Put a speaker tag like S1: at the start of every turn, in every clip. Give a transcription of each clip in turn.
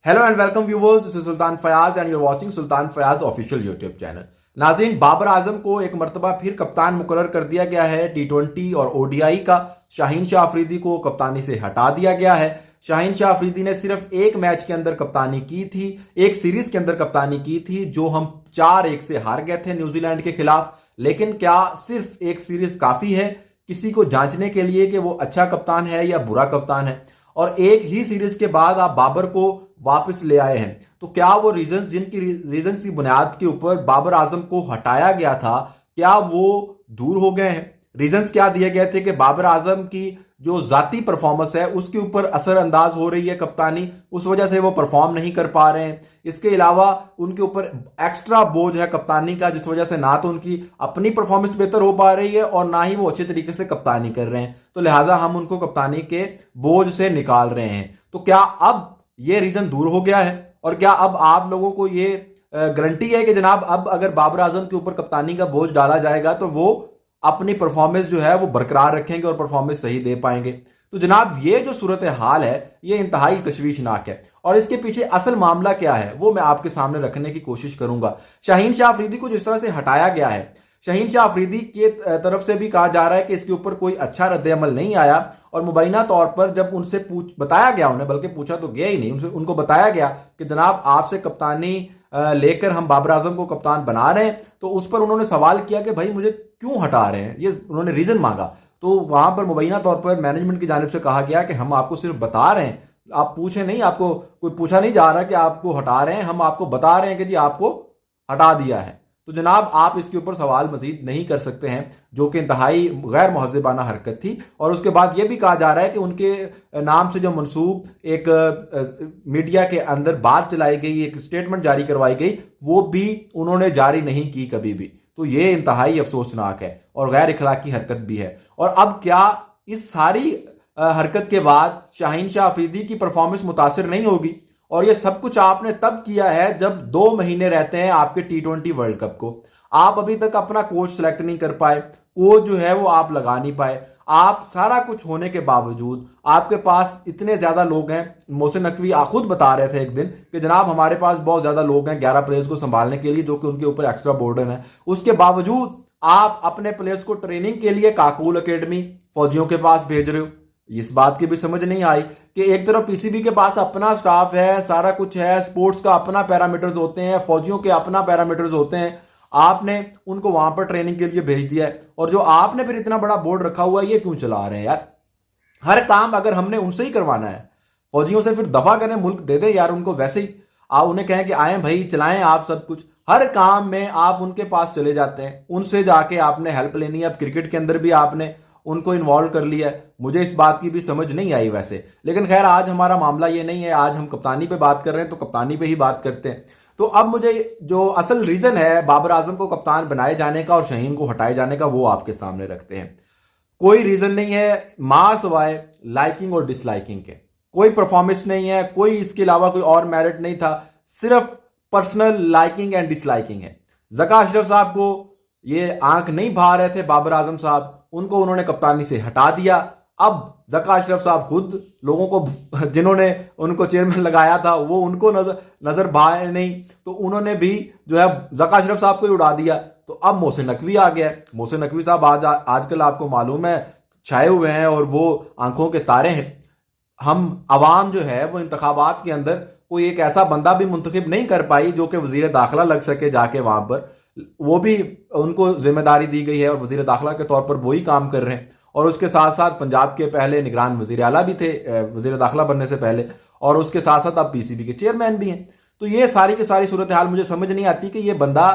S1: Hello and welcome viewers, this is Sultan Fayaz and you are watching Sultan Fayaz official YouTube channel. नाज़रीन, बाबर आजम को एक मरतबा फिर कप्तान मुकर्रर कर दिया गया है। टी20 और ओडीआई का शाहीन शाह अफरीदी को कप्तानी से हटा दिया गया है। शाहीन शाह अफरीदी ने सिर्फ एक मैच के अंदर कप्तानी की थी, एक सीरीज के अंदर कप्तानी की थी जो हम 4-1 से हार गए थे न्यूजीलैंड के खिलाफ। लेकिन क्या सिर्फ एक सीरीज काफी है किसी को जांचने के लिए कि वो अच्छा कप्तान है या बुरा कप्तान है? और एक ही सीरीज के बाद आप बाबर को वापस ले आए हैं, तो क्या वो रीजंस की बुनियाद के ऊपर बाबर आजम को हटाया गया था, क्या वो दूर हो गए हैं? रीजंस क्या दिए गए थे कि बाबर आजम की जो जाती परफॉर्मेंस है उसके ऊपर असरअंदाज हो रही है कप्तानी, उस वजह से वो परफॉर्म नहीं कर पा रहे हैं। इसके अलावा उनके ऊपर एक्स्ट्रा बोझ है कप्तानी का, जिस वजह से ना तो उनकी अपनी परफॉर्मेंस बेहतर हो पा रही है और ना ही वो अच्छे तरीके से कप्तानी कर रहे हैं। तो लिहाजा हम उनको कप्तानी के बोझ से निकाल रहे हैं। तो क्या अब ये रीजन दूर हो गया है? और क्या अब आप लोगों को ये गारंटी है कि जनाब अब अगर बाबर आजम के ऊपर कप्तानी का बोझ डाला जाएगा तो वो अपनी परफॉर्मेंस जो है वो बरकरार रखेंगे और परफॉर्मेंस सही दे पाएंगे? तो जनाब ये जो सूरत हाल है ये इंतहाई तशवीशनाक है और इसके पीछे असल मामला क्या है वो मैं आपके सामने रखने की कोशिश करूंगा। शाहीन शाह अफरीदी को जिस तरह से हटाया गया है, शाहीन शाह अफरीदी के तरफ से भी कहा जा रहा है कि इसके ऊपर कोई अच्छा रद्द-ए-अमल नहीं आया और मुबैना तौर पर जब उनसे बताया गया, उन्हें बल्कि पूछा तो गया ही नहीं, उनको बताया गया कि जनाब आपसे कप्तानी लेकर हम बाबर आजम को कप्तान बना रहे हैं, तो उस पर उन्होंने सवाल किया कि भाई मुझे क्यों हटा रहे हैं, ये उन्होंने रीजन मांगा। तो वहां पर मुबैना तौर पर मैनेजमेंट की जानिब से कहा गया कि हम आपको सिर्फ बता रहे हैं, आप पूछे नहीं, आपको कोई पूछा नहीं जा रहा कि आपको हटा रहे हैं, हम आपको बता रहे हैं कि जी आपको हटा दिया है। तो जनाब आप इसके ऊपर सवाल मजीद नहीं कर सकते हैं, जो कि इंतहाई गैर महज़बाना हरकत थी। और उसके बाद यह भी कहा जा रहा है कि उनके नाम से जो मनसूब एक मीडिया के अंदर बात चलाई गई, एक स्टेटमेंट जारी करवाई गई, वो भी उन्होंने जारी नहीं की कभी भी। तो ये इंतहाई अफसोसनाक है और गैर इखलाकी हरकत भी है। और अब क्या इस सारी हरकत के बाद शाहीन शाह अफरीदी की परफॉर्मेंस मुतासिर नहीं होगी? और ये सब कुछ आपने तब किया है जब 2 महीने रहते हैं आपके टी20 वर्ल्ड कप को। आप अभी तक अपना कोच सेलेक्ट नहीं कर पाए, कोच जो है वो आप लगा नहीं पाए। आप सारा कुछ होने के बावजूद आपके पास इतने ज्यादा लोग हैं। मोहसिन नकवी खुद बता रहे थे एक दिन कि जनाब हमारे पास बहुत ज्यादा लोग हैं 11 प्लेयर्स को संभालने के लिए, जो कि उनके ऊपर एक्स्ट्रा बर्डन है। उसके बावजूद आप अपने प्लेयर्स को ट्रेनिंग के लिए काकूल अकेडमी फौजियों के पास भेज रहे हो। इस बात की भी समझ नहीं आई कि एक तरफ पीसीबी के पास अपना स्टाफ है, सारा कुछ है, स्पोर्ट्स का अपना पैरामीटर्स होते हैं, फौजियों के अपना पैरामीटर्स होते हैं, आपने उनको वहां पर ट्रेनिंग के लिए भेज दिया है। और जो आपने फिर इतना बड़ा बोर्ड रखा हुआ है ये क्यों चला रहे हैं यार? हर काम अगर हमने उनसे ही करवाना है, फौजियों से फिर दफा करें, मुल्क दे दे यार उनको। वैसे ही आप उन्हें कहें कि आए भाई चलाएं आप सब कुछ, हर काम में आप उनके पास चले जाते हैं, उनसे जाके आपने हेल्प लेनी है। अब क्रिकेट के अंदर भी आपने उनको इन्वॉल्व कर लिया है। मुझे इस बात की भी समझ नहीं आई वैसे, लेकिन खैर आज हमारा मामला ये नहीं है, आज हम कप्तानी पे बात कर रहे हैं तो कप्तानी पे ही बात करते हैं। तो अब मुझे जो असल रीजन है बाबर आजम को कप्तान बनाए जाने का और शाहीन को हटाए जाने का वो आपके सामने रखते हैं। कोई रीजन नहीं है मां सवाए लाइकिंग और डिसलाइकिंग के, कोई परफॉर्मेंस नहीं है, कोई इसके अलावा कोई और मेरिट नहीं था, सिर्फ पर्सनल लाइकिंग एंड डिसलाइकिंग है। जका अशरफ साहब को ये आंख नहीं भा रहे थे बाबर आजम साहब, उनको उन्होंने कप्तानी से हटा दिया। अब जका अशरफ साहब खुद लोगों को, जिन्होंने उनको चेयरमैन लगाया था, वो उनको नजर भाए नहीं, तो उन्होंने भी जो है जका अशरफ साहब को ही उड़ा दिया। तो अब मोहसिन नकवी आ गया। मोहसिन नकवी साहब आजकल आपको मालूम है छाए हुए हैं और वो आंखों के तारे हैं। हम अवाम जो है वो इंतखाबात के अंदर कोई एक ऐसा बंदा भी मुंतखब नहीं कर पाई जो कि वजीर दाखिला लग सके जाके वहां पर, वो भी उनको जिम्मेदारी दी गई है और वजीर दाखिला के तौर पर वही काम कर रहे हैं। और उसके साथ साथ पंजाब के पहले निगरान वजीर आला भी थे वजीर दाखिला बनने से पहले, और उसके साथ साथ अब पीसीबी के चेयरमैन भी हैं। तो ये सारी की सारी सूरत हाल मुझे समझ नहीं आती कि ये बंदा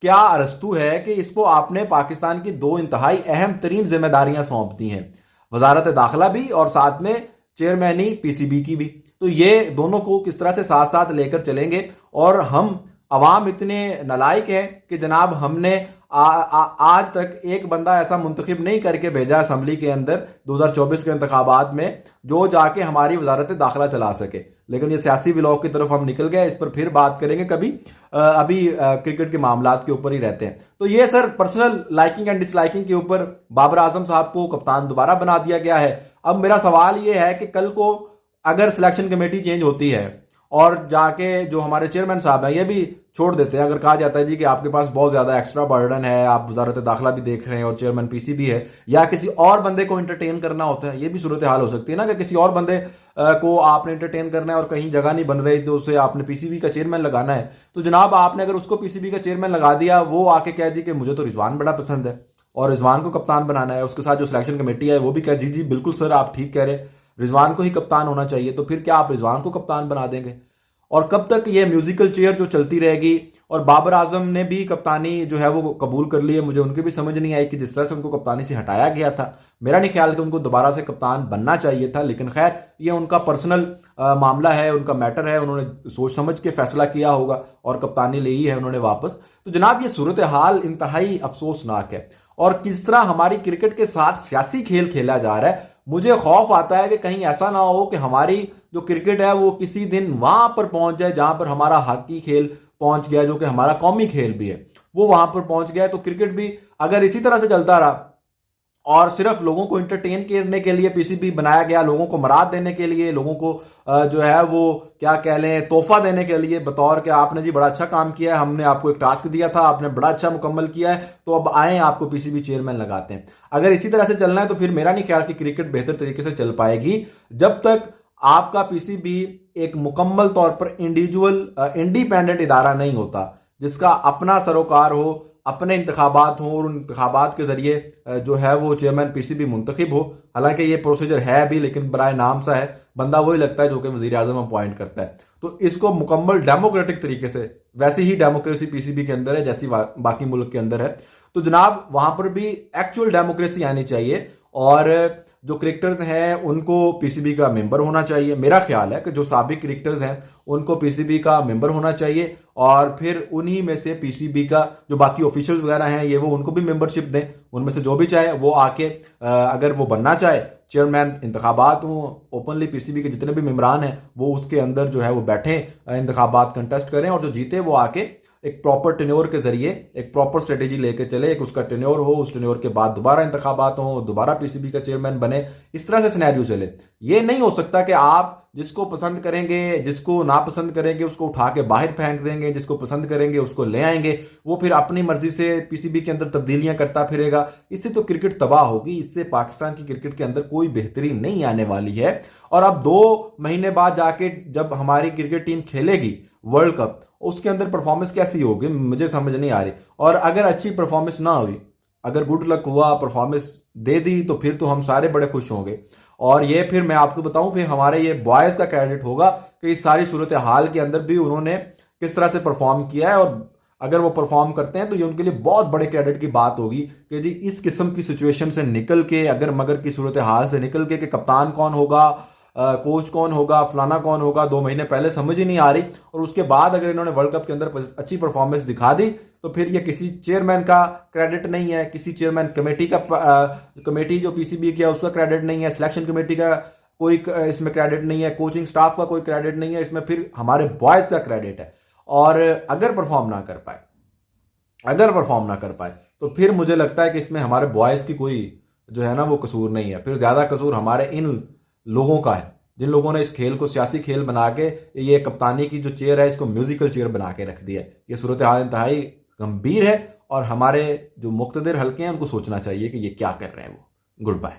S1: क्या अरस्तू है कि इसको आपने पाकिस्तान की 2 इंतहाई अहम तरीन जिम्मेदारियां सौंप दी हैं, वजारत दाखिला भी और साथ में चेयरमैनी पीसीबी की भी। तो ये दोनों को किस तरह से साथ साथ लेकर चलेंगे? और हम अवाम इतने नलायक है कि जनाब हमने आज तक एक बंदा ऐसा मुंतखब नहीं करके भेजा असम्बली के अंदर 2024 के इंतखाबात में जो जाके हमारी वजारत दाखिला चला सके। लेकिन ये सियासी व्लॉग की तरफ हम निकल गए, इस पर फिर बात करेंगे कभी। अभी क्रिकेट के मामलात के ऊपर ही रहते हैं। तो ये sir personal liking and disliking के ऊपर बाबर आजम साहब को कप्तान दोबारा बना दिया गया है। अब मेरा सवाल ये है कि कल को अगर सिलेक्शन कमेटी चेंज होती है और जाके जो हमारे चेयरमैन साहब हैं ये भी छोड़ देते हैं। अगर कहा जाता है जी कि आपके पास बहुत ज़्यादा एक्स्ट्रा बर्डन है, आप वजारत दाखिला भी देख रहे हैं और चेयरमैन पीसीबी है, या किसी और बंदे को एंटरटेन करना होता है, ये भी सूरत हाल हो सकती है ना कि किसी और बंदे को आपने एंटरटेन करना है और कहीं जगह नहीं बन रही तो उसे आपने पीसीबी का चेयरमैन लगाना है। तो जनाब आपने अगर उसको पीसीबी का चेयरमैन लगा दिया, वो आके कह जी कि मुझे तो रिजवान बड़ा पसंद है और रिजवान को कप्तान बनाना है, उसके साथ जो सिलेक्शन कमेटी है वो भी कह जी जी बिल्कुल सर आप ठीक कह रहे, रिजवान को ही कप्तान होना चाहिए, तो फिर क्या आप रिजवान को कप्तान बना देंगे? और कब तक ये म्यूजिकल चेयर जो चलती रहेगी? और बाबर आजम ने भी कप्तानी जो है वो कबूल कर ली है। मुझे उनकी भी समझ नहीं आई कि जिस तरह से उनको कप्तानी से हटाया गया था, मेरा नहीं ख्याल कि उनको दोबारा से कप्तान बनना चाहिए था, लेकिन खैर ये उनका पर्सनल मामला है, उनका मैटर है, उन्होंने सोच समझ के फैसला किया होगा और कप्तानी ली है उन्होंने वापस। तो जनाब ये सूरत हाल इंतहाई अफसोसनाक है और किस तरह हमारी क्रिकेट के साथ सियासी खेल खेला जा रहा है। मुझे खौफ आता है कि कहीं ऐसा ना हो कि हमारी जो क्रिकेट है वो किसी दिन वहां पर पहुंच जाए जहां पर हमारा हॉकी खेल पहुंच गया, जो कि हमारा कौमी खेल भी है, वो वहां पर पहुंच गया है। तो क्रिकेट भी अगर इसी तरह से चलता रहा और सिर्फ लोगों को एंटरटेन करने के लिए पीसीबी बनाया गया, लोगों को मराद देने के लिए, लोगों को जो है वो क्या कह लें तोहफा देने के लिए, बतौर कि आपने जी बड़ा अच्छा काम किया है, हमने आपको एक टास्क दिया था, आपने बड़ा अच्छा मुकम्मल किया है, तो अब आए आपको पीसीबी चेयरमैन लगाते हैं। अगर इसी तरह से चलना है तो फिर मेरा नहीं ख्याल कि क्रिकेट बेहतर तरीके से चल पाएगी जब तक आपका पीसीबी एक मुकम्मल तौर पर इंडिपेंडेंट इदारा नहीं होता, जिसका अपना सरोकार हो, अपने इंतखाबात हों और उन इंतखाबात के जरिए जो है वो चेयरमैन पीसीबी मुंतखब हो। हालांकि ये प्रोसीजर है भी, लेकिन बराए नाम सा है, बंदा वही लगता है जो कि वजीर आजम अपॉइंट करता है। तो इसको मुकम्मल डेमोक्रेटिक तरीके से, वैसी ही डेमोक्रेसी पीसीबी के अंदर है जैसी बाकी मुल्क के अंदर है, तो जनाब वहां पर भी एक्चुअल डेमोक्रेसी आनी चाहिए और जो क्रिकेटर्स हैं उनको पीसीबी का मेंबर होना चाहिए। मेरा ख्याल है कि जो साबिक क्रिकेटर्स हैं उनको पीसीबी का मेंबर होना चाहिए और फिर उन्हीं में से पीसीबी का जो बाकी ऑफिशियल्स वगैरह हैं ये वो उनको भी मेंबरशिप दें, उनमें से जो भी चाहे वो आके अगर वो बनना चाहे चेयरमैन, इंतखाबात हों ओपनली, पीसीबी के जितने भी मेम्बरान हैं वो उसके अंदर जो है वो बैठें, इंतखाबात कंटेस्ट करें और जो जीते वो आके एक प्रॉपर टेन्योर के जरिए एक प्रॉपर स्ट्रेटेजी लेके चले, एक उसका टेन्योर हो, उस टेन्योर के बाद दोबारा इंतखाबात हो, दोबारा पीसीबी का चेयरमैन बने, इस तरह से सिनेरियो चले। ये नहीं हो सकता कि आप जिसको पसंद करेंगे, जिसको नापसंद करेंगे उसको उठा के बाहर फेंक देंगे, जिसको पसंद करेंगे उसको ले आएंगे, वो फिर अपनी मर्जी से पीसीबी के अंदर तब्दीलियां करता फिरेगा। इससे तो क्रिकेट तबाह होगी, इससे पाकिस्तान की क्रिकेट के अंदर कोई बेहतरी नहीं आने वाली है। और अब 2 महीने बाद जाके जब हमारी क्रिकेट टीम खेलेगी वर्ल्ड कप, उसके अंदर परफॉर्मेंस कैसी होगी मुझे समझ नहीं आ रही। और अगर अच्छी परफॉर्मेंस ना हुई, अगर गुड लक हुआ, परफॉर्मेंस दे दी, तो फिर तो हम सारे बड़े खुश होंगे। और ये फिर मैं आपको बताऊं फिर हमारे ये बॉयज का क्रेडिट होगा कि इस सारी सूरत हाल के अंदर भी उन्होंने किस तरह से परफॉर्म किया है। और अगर वो परफॉर्म करते हैं तो ये उनके लिए बहुत बड़े क्रेडिट की बात होगी कि जी इस किस्म की सिचुएशन से निकल के, अगर मगर की सूरत हाल से निकल के कि कप्तान कौन होगा, कोच कौन होगा, फलाना कौन होगा, 2 महीने पहले समझ ही नहीं आ रही, और उसके बाद अगर इन्होंने वर्ल्ड कप के अंदर अच्छी परफॉर्मेंस दिखा दी तो फिर ये किसी चेयरमैन का क्रेडिट नहीं है, किसी चेयरमैन कमेटी का कमेटी जो पीसीबी की है उसका क्रेडिट नहीं है, सिलेक्शन कमेटी का कोई इसमें क्रेडिट नहीं है, कोचिंग स्टाफ का कोई क्रेडिट नहीं है, इसमें फिर हमारे बॉयज का क्रेडिट है। और अगर परफॉर्म ना कर पाए तो फिर मुझे लगता है कि इसमें हमारे बॉयज की कोई जो है ना वो कसूर नहीं है, फिर ज्यादा कसूर हमारे इन लोगों का है जिन लोगों ने इस खेल को सियासी खेल बना के ये कप्तानी की जो चेयर है इसको म्यूजिकल चेयर बना के रख दिया है। ये सूरत हाल इंतहाई गंभीर है और हमारे जो मुक्तदिर हल्के हैं उनको सोचना चाहिए कि ये क्या कर रहे हैं वो। Good bye.